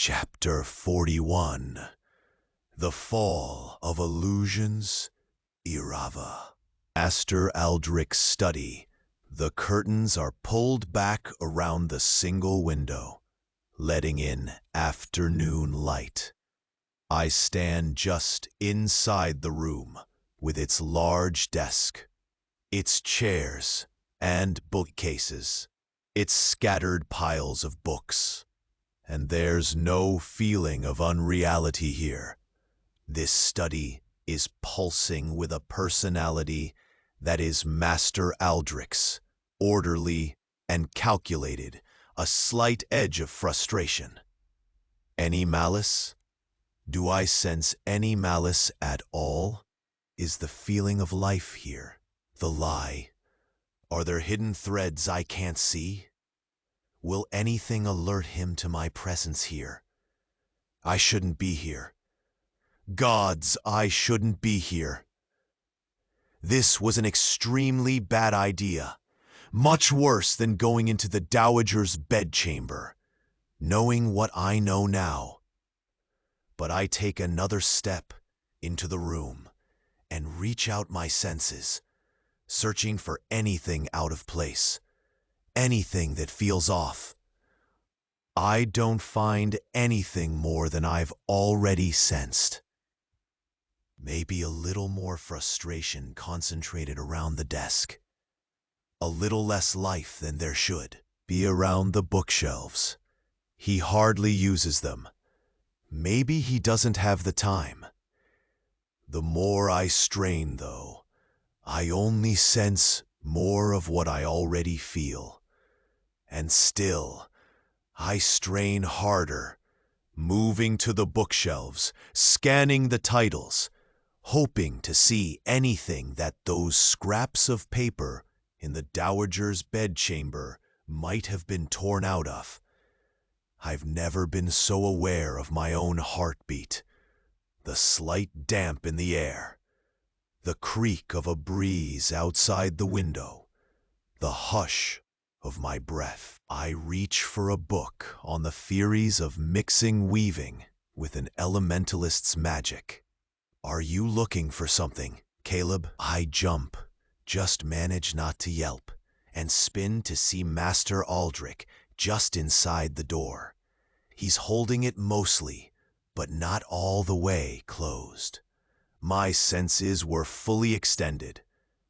Chapter 41. The Fall of Illusions, Irava. Master Aldrich's study. The curtains are pulled back around the single window, letting in afternoon light. I stand just inside the room, with its large desk, its chairs and bookcases, its scattered piles of books. And there's no feeling of unreality here. This study is pulsing with a personality that is Master Aldrich's, orderly and calculated, a slight edge of frustration. Any malice? Do I sense any malice at all? Is the feeling of life here the lie? Are there hidden threads I can't see? Will anything alert him to my presence here? I shouldn't be here. Gods, I shouldn't be here. This was an extremely bad idea, much worse than going into the Dowager's bedchamber, knowing what I know now. But I take another step into the room and reach out my senses, searching for anything out of place, anything that feels off. I don't find anything more than I've already sensed. Maybe a little more frustration concentrated around the desk. A little less life than there should be around the bookshelves. He hardly uses them. Maybe he doesn't have the time. The more I strain, though, I only sense more of what I already feel. And still, I strain harder, moving to the bookshelves, scanning the titles, hoping to see anything that those scraps of paper in the Dowager's bedchamber might have been torn out of. I've never been so aware of my own heartbeat, the slight damp in the air, the creak of a breeze outside the window, the hush of my breath. I reach for a book on the theories of mixing weaving with an elementalist's magic. Are you looking for something, Caleb? I jump, just manage not to yelp, and spin to see Master Aldrich just inside the door. He's holding it mostly, but not all the way closed. My senses were fully extended.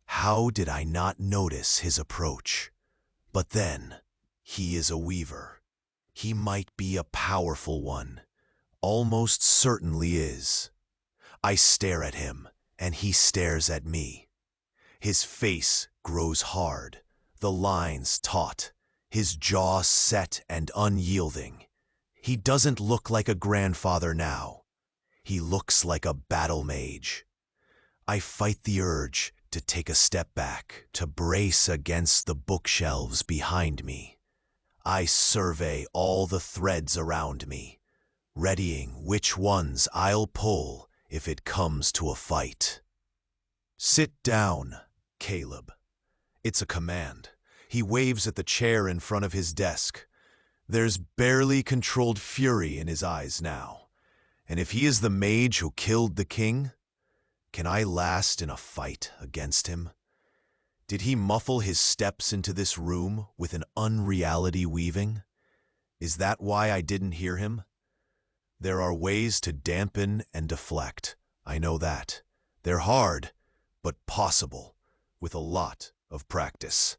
How did I not notice his approach? But then, he is a weaver. He might be a powerful one. Almost certainly is. I stare at him, and he stares at me. His face grows hard, the lines taut, his jaw set and unyielding. He doesn't look like a grandfather now. He looks like a battle mage. I fight the urge to take a step back, to brace against the bookshelves behind me. I survey all the threads around me, readying which ones I'll pull if it comes to a fight. Sit down, Caleb. It's a command. He waves at the chair in front of his desk. There's barely controlled fury in his eyes now. And if he is the mage who killed the king, can I last in a fight against him? Did he muffle his steps into this room with an unreality weaving? Is that why I didn't hear him? There are ways to dampen and deflect. I know that. They're hard, but possible, with a lot of practice.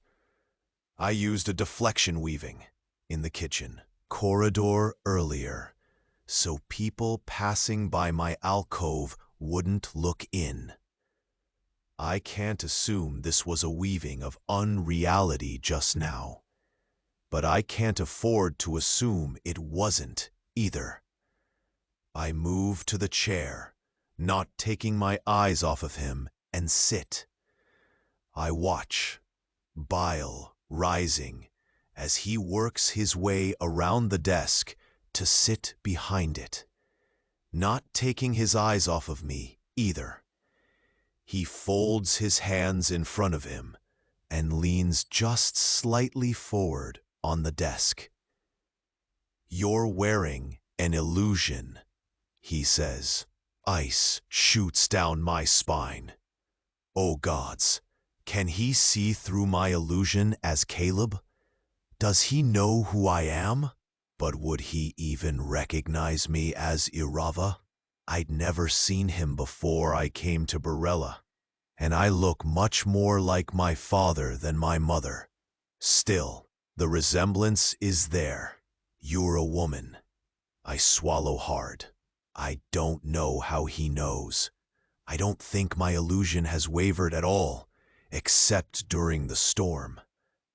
I used a deflection weaving in the kitchen corridor earlier, so people passing by my alcove wouldn't look in. I can't assume this was a weaving of unreality just now, but I can't afford to assume it wasn't either. I move to the chair, not taking my eyes off of him, and sit. I watch, bile rising, as he works his way around the desk to sit behind it, not taking his eyes off of me either. He folds his hands in front of him and leans just slightly forward on the desk. You're wearing An illusion, he says. Ice shoots down my spine. Oh gods, can he see through my illusion as Caleb? Does he know who I am? But would he even recognize me as Irava? I'd never seen him before I came to Barella, and I look much more like my father than my mother. Still, the resemblance is there. You're a woman. I swallow hard. I don't know how he knows. I don't think my illusion has wavered at all, except during the storm.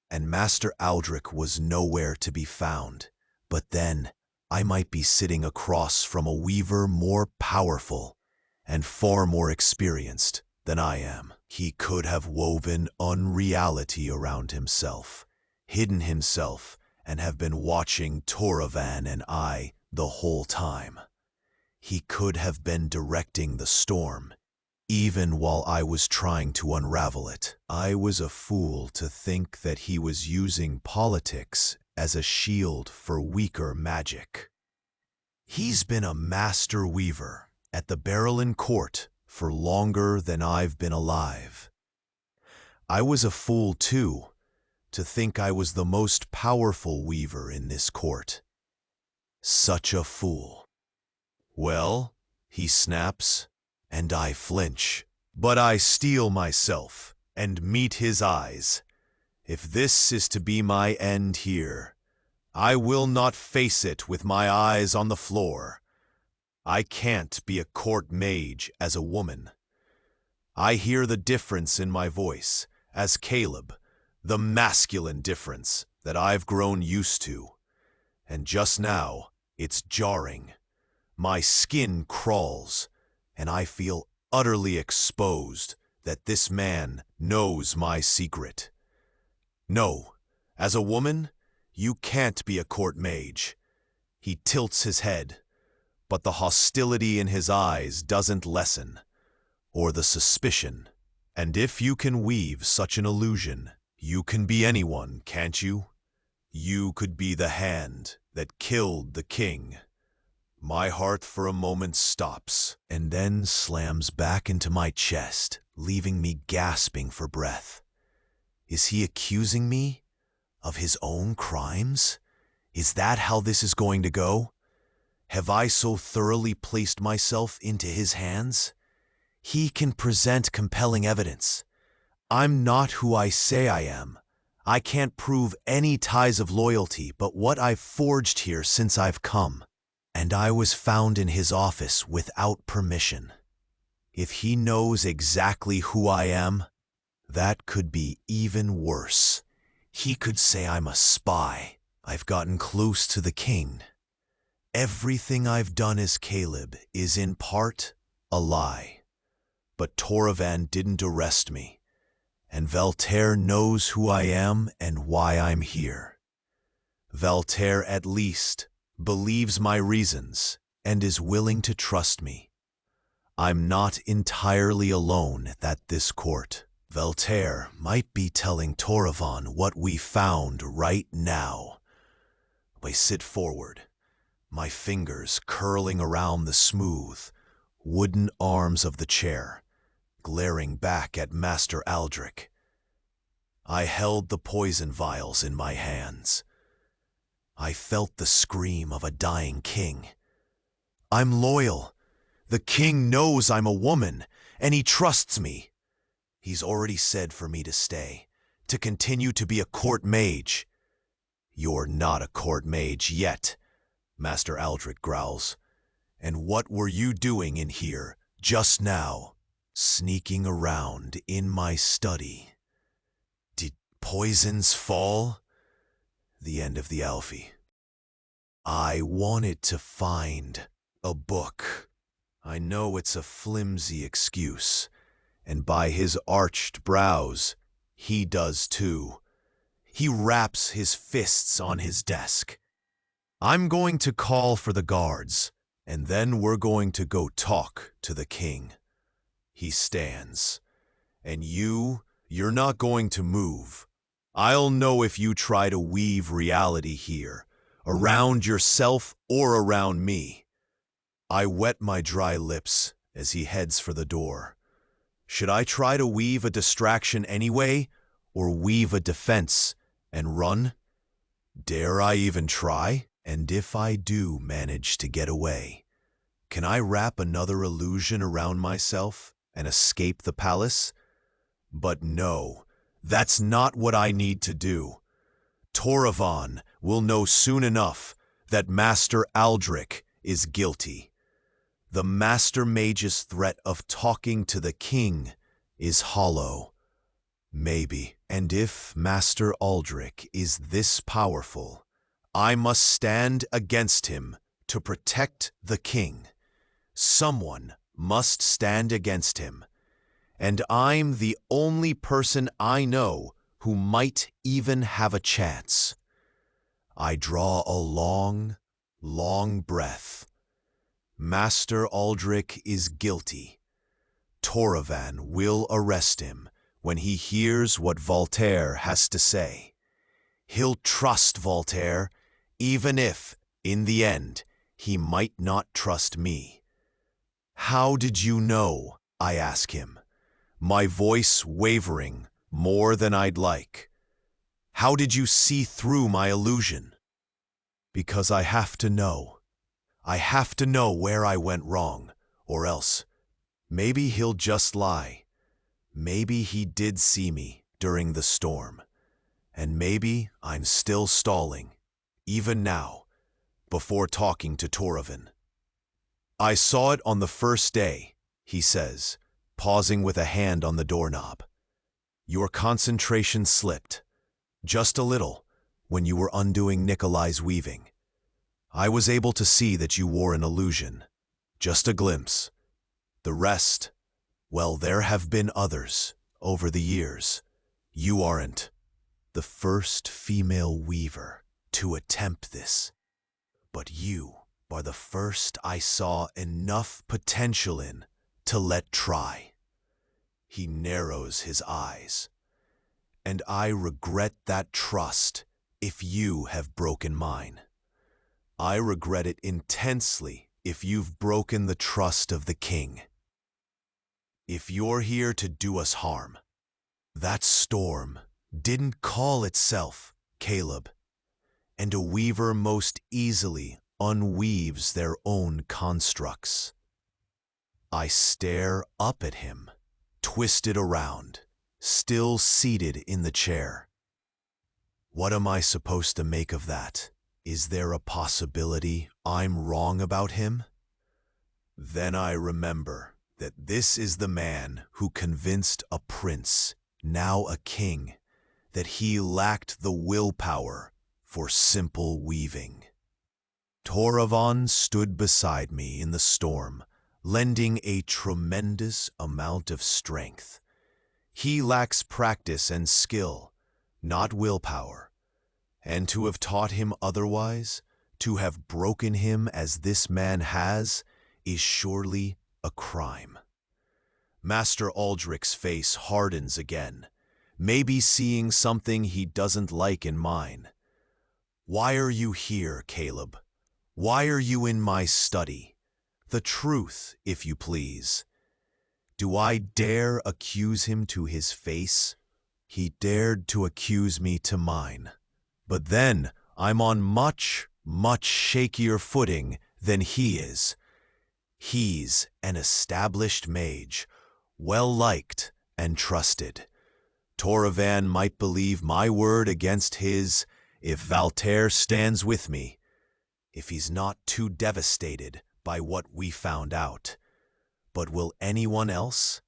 And Master Aldrich was nowhere to be found. But then, I might be sitting across from a weaver more powerful and far more experienced than I am. He could have woven unreality around himself, hidden himself, and have been watching Toravan and I the whole time. He could have been directing the storm, even while I was trying to unravel it. I was a fool to think that he was using politics as a shield for weaker magic. He's been a master weaver at the Barrelin court for longer than I've been alive. I was a fool, too, to think I was the most powerful weaver in this court. Such a fool. Well, he snaps, and I flinch. But I steel myself and meet his eyes. If this is to be my end here, I will not face it with my eyes on the floor. I can't be a court mage as a woman. I hear the difference in my voice as Caleb, the masculine difference that I've grown used to. And just now, it's jarring. My skin crawls, and I feel utterly exposed that this man knows my secret. No, as a woman, you can't be a court mage. He tilts his head, but the hostility in his eyes doesn't lessen, or the suspicion. And if you can weave such an illusion, you can be anyone, can't you? You could be the hand that killed the king. My heart for a moment stops, and then slams back into my chest, leaving me gasping for breath. Is he accusing me of his own crimes? Is that how this is going to go? Have I so thoroughly placed myself into his hands? He can present compelling evidence. I'm not who I say I am. I can't prove any ties of loyalty but what I've forged here since I've come. And I was found in his office without permission. If he knows exactly who I am, that could be even worse. He could say I'm a spy. I've gotten close to the king. Everything I've done as Caleb is in part a lie. But Toravan didn't arrest me, and Valterre knows who I am and why I'm here. Valterre at least believes my reasons and is willing to trust me. I'm not entirely alone at this court. Valterre might be telling Toravan what we found right now. I sit forward, my fingers curling around the smooth, wooden arms of the chair, glaring back at Master Aldrich. I held the poison vials in my hands. I felt the scream of a dying king. I'm loyal. The king knows I'm a woman, and he trusts me. He's already said for me to stay, to continue to be a court mage. You're not a court mage yet, Master Aldrich growls. And what were you doing in here just now, sneaking around in my study? Did poisons fall? The end of the Alfie. I wanted to find a book. I know it's a flimsy excuse, and by his arched brows, he does too. He raps his fists on his desk. I'm going to call for the guards, and then we're going to go talk to the king. He stands. And you're not going to move. I'll know if you try to weave reality here, around yourself or around me. I wet my dry lips as he heads for the door. Should I try to weave a distraction anyway, or weave a defense and run? Dare I even try? And if I do manage to get away, can I wrap another illusion around myself and escape the palace? But no, that's not what I need to do. Toravan will know soon enough that Master Aldrich is guilty. The Master Mage's threat of talking to the king is hollow. Maybe. And if Master Aldrich is this powerful, I must stand against him to protect the king. Someone must stand against him. And I'm the only person I know who might even have a chance. I draw a long, long breath. Master Aldrich is guilty. Toravan will arrest him when he hears what Voltaire has to say. He'll trust Voltaire, even if, in the end, he might not trust me. How did you know? I ask him, my voice wavering more than I'd like. How did you see through my illusion? Because I have to know. I have to know where I went wrong, or else maybe he'll just lie. Maybe he did see me during the storm, and maybe I'm still stalling, even now, before talking to Toravan. I saw it on the first day, he says, pausing with a hand on the doorknob. Your concentration slipped, just a little, when you were undoing Nikolai's weaving. I was able to see that you wore an illusion, just a glimpse. The rest, well, there have been others over the years. You aren't the first female weaver to attempt this, but you are the first I saw enough potential in to let try. He narrows his eyes. And I regret that trust if you have broken mine. I regret it intensely if you've broken the trust of the king. If you're here to do us harm, that storm didn't call itself Caleb, and a weaver most easily unweaves their own constructs. I stare up at him, twisted around, still seated in the chair. What am I supposed to make of that? Is there a possibility I'm wrong about him? Then I remember that this is the man who convinced a prince, now a king, that he lacked the willpower for simple weaving. Toravan stood beside me in the storm, lending a tremendous amount of strength. He lacks practice and skill, not willpower. And to have taught him otherwise, to have broken him as this man has, is surely a crime. Master Aldrich's face hardens again, maybe seeing something he doesn't like in mine. Why are you here, Caleb? Why are you in my study? The truth, if you please. Do I dare accuse him to his face? He dared to accuse me to mine. But then I'm on much, much shakier footing than he is. He's an established mage, well-liked and trusted. Toravan might believe my word against his if Voltaire stands with me, if he's not too devastated by what we found out. But will anyone else?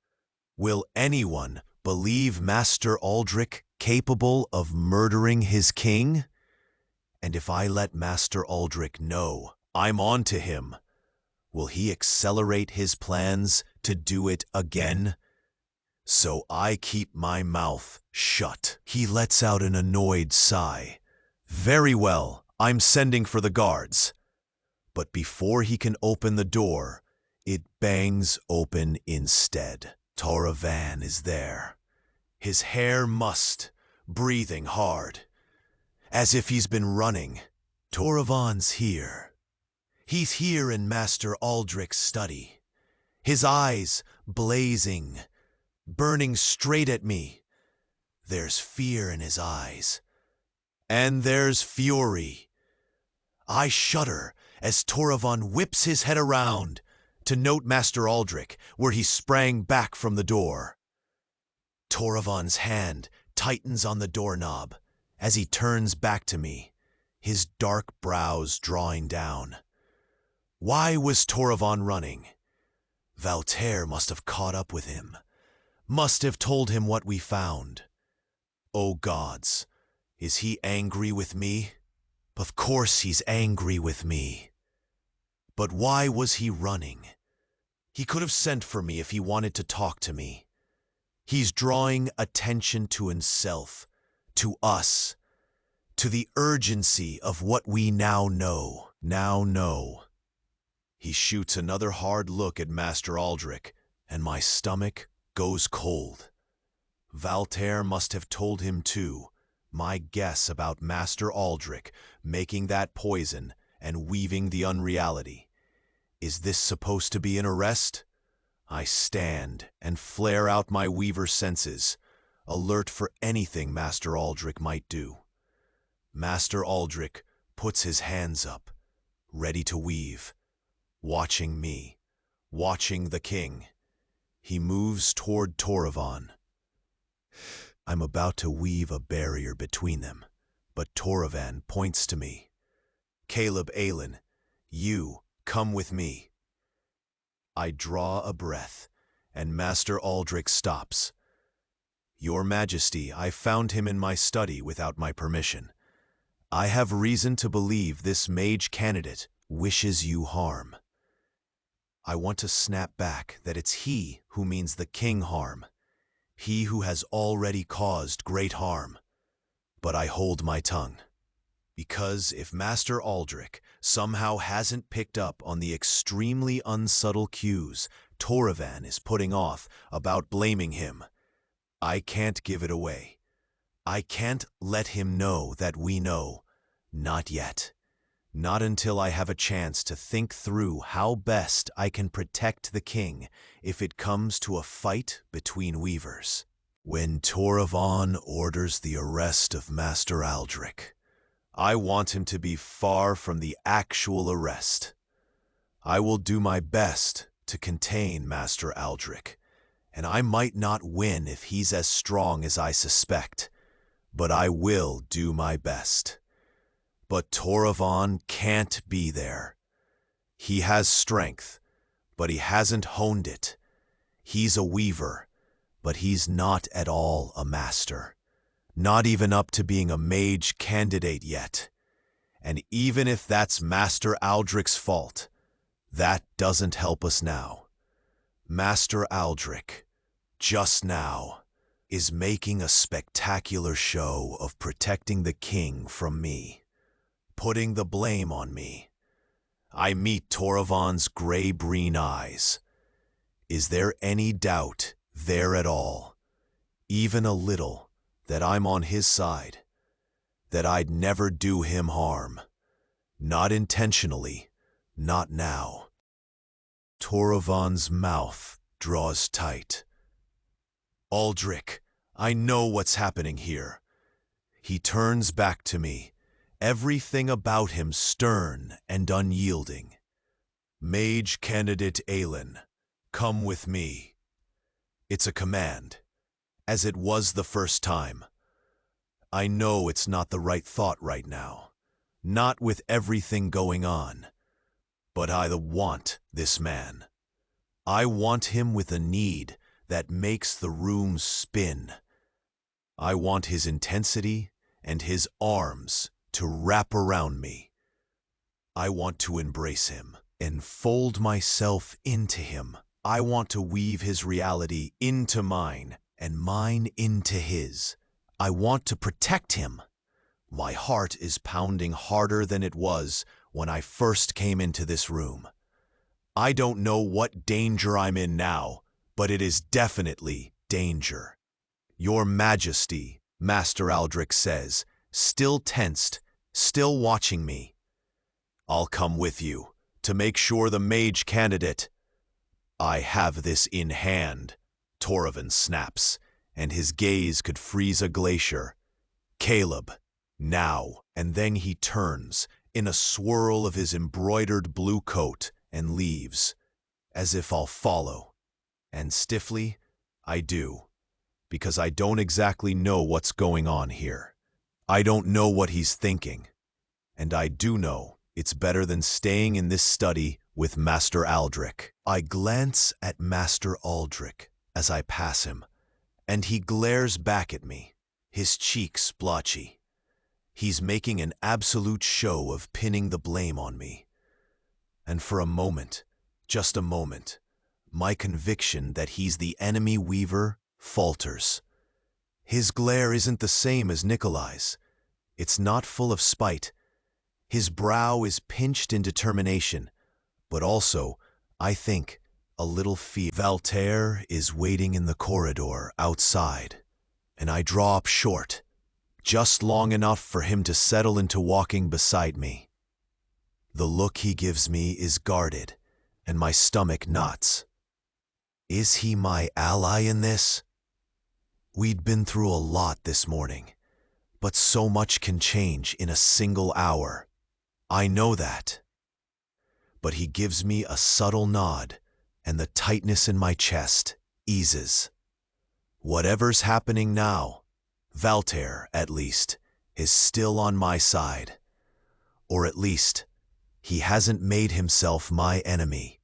Will anyone believe Master Aldrich capable of murdering his king? And if I let Master Aldrich know I'm on to him, will he accelerate his plans to do it again? So I keep my mouth shut. He lets out an annoyed sigh. Very well, I'm sending for the guards. But before he can open the door, it bangs open instead. Toravan is there. His hair mussed, breathing hard, as if he's been running. Toravan's here. He's here in Master Aldrich's study. His eyes blazing, burning straight at me. There's fear in his eyes. And there's fury. I shudder as Toravan whips his head around to note Master Aldrich, where he sprang back from the door. Toravan's hand tightens on the doorknob as he turns back to me, his dark brows drawing down. Why was Toravan running? Valterre must have caught up with him, must have told him what we found. Oh gods, is he angry with me? Of course he's angry with me. But why was he running? He could have sent for me if he wanted to talk to me. He's drawing attention to himself, to us, to the urgency of what we now know. He shoots another hard look at Master Aldrich, and my stomach goes cold. Valterre must have told him too. My guess about Master Aldrich making that poison and weaving the unreality. Is this supposed to be an arrest? I stand and flare out my weaver senses, alert for anything Master Aldrich might do. Master Aldrich puts his hands up, ready to weave, watching me, watching the king. He moves toward Toravan. I'm about to weave a barrier between them, but Toravan points to me. Caleb Aylin, you come with me. I draw a breath, and Master Aldrich stops. Your Majesty, I found him in my study without my permission. I have reason to believe this mage candidate wishes you harm. I want to snap back that it's he who means the king harm, he who has already caused great harm. But I hold my tongue, because if Master Aldrich somehow hasn't picked up on the extremely unsubtle cues Toravan is putting off about blaming him, I can't give it away. I can't let him know that we know. Not yet. Not until I have a chance to think through how best I can protect the king if it comes to a fight between weavers. When Toravan orders the arrest of Master Aldrich, I want him to be far from the actual arrest. I will do my best to contain Master Aldrich, and I might not win if he's as strong as I suspect, but I will do my best. But Toravan can't be there. He has strength, but he hasn't honed it. He's a weaver, but he's not at all a master. Not even up to being a mage candidate yet. And even if that's Master Aldrich's fault, that doesn't help us now. Master Aldrich, just now, is making a spectacular show of protecting the king from me, putting the blame on me. I meet Toravan's gray-green eyes. Is there any doubt there at all, even a little, that I'm on his side, that I'd never do him harm? Not intentionally, not now. Toravan's mouth draws tight. Aldrich, I know what's happening here. He turns back to me, everything about him stern and unyielding. Mage candidate Aylin, come with me. It's a command, as it was the first time. I know it's not the right thought right now, not with everything going on, but I want this man. I want him with a need that makes the room spin. I want his intensity and his arms to wrap around me. I want to embrace him and fold myself into him. I want to weave his reality into mine and mine into his. I want to protect him. My heart is pounding harder than it was when I first came into this room. I don't know what danger I'm in now, but it is definitely danger. Your Majesty, Master Aldrich says, still tensed, still watching me. I'll come with you to make sure the mage candidate. I have this in hand, Torvin snaps, and his gaze could freeze a glacier. Caleb, now, and then he turns, in a swirl of his embroidered blue coat, and leaves, as if I'll follow. And stiffly, I do, because I don't exactly know what's going on here. I don't know what he's thinking, and I do know it's better than staying in this study with Master Aldrich. I glance at Master Aldrich as I pass him, and he glares back at me, his cheeks splotchy. He's making an absolute show of pinning the blame on me. And for a moment, just a moment, my conviction that he's the enemy weaver falters. His glare isn't the same as Nikolai's. It's not full of spite. His brow is pinched in determination, but also, I think, a little fear. Valterre is waiting in the corridor outside, and I draw up short, just long enough for him to settle into walking beside me. The look he gives me is guarded, and my stomach knots. Is he my ally in this? We'd been through a lot this morning, but so much can change in a single hour. I know that. But he gives me a subtle nod, and the tightness in my chest eases. Whatever's happening now, Valterre, at least, is still on my side. Or at least, he hasn't made himself my enemy.